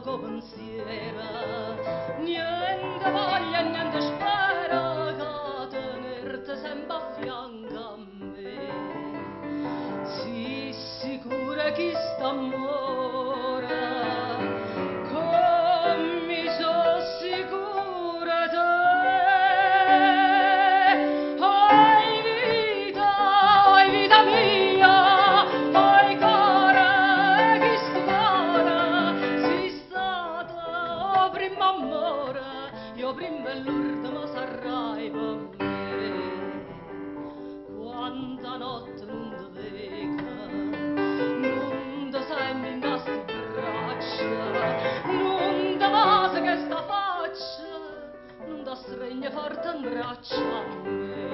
poco pensiero, niente voglia e niente spera che tenerti sempre a fianco a me. Sii sicura che st'amore, come so sicura te. Oi vita mia, oi cuore, che sto cuore, sei stata o primo amore, io prima e l'ultima sarai per me. Quanta notte non ti vedo, non ti sembri in queste braccia, non ti passa che sta faccia, non ti stringe forte in braccia a me.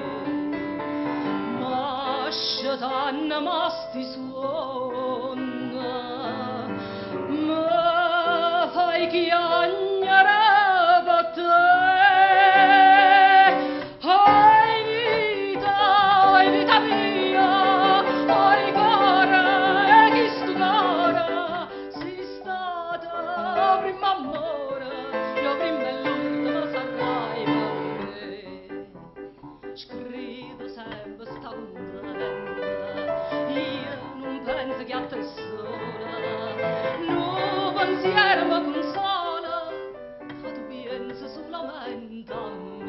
Ma scetanna ma sti suona, ma fai chiagnare per te. Oi vita mia, oi cuore, che sto cuore, sei stata prima amore, io prima e l'ultima sarai per me. Scrivo sempre sta contenta, io non penso che a te sola, no pensiero mi consola, che tu pensi solamente a me.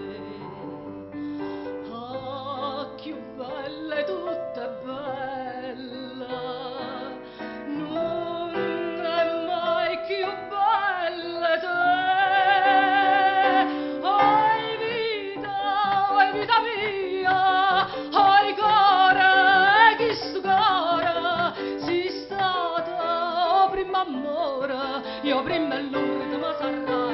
Ah, più bella è tutta bella, non è mai più bella te. Oi vita mia, oi cuore, che sto cuore, sei stata o prima amore, io prima e l'ultima sarà.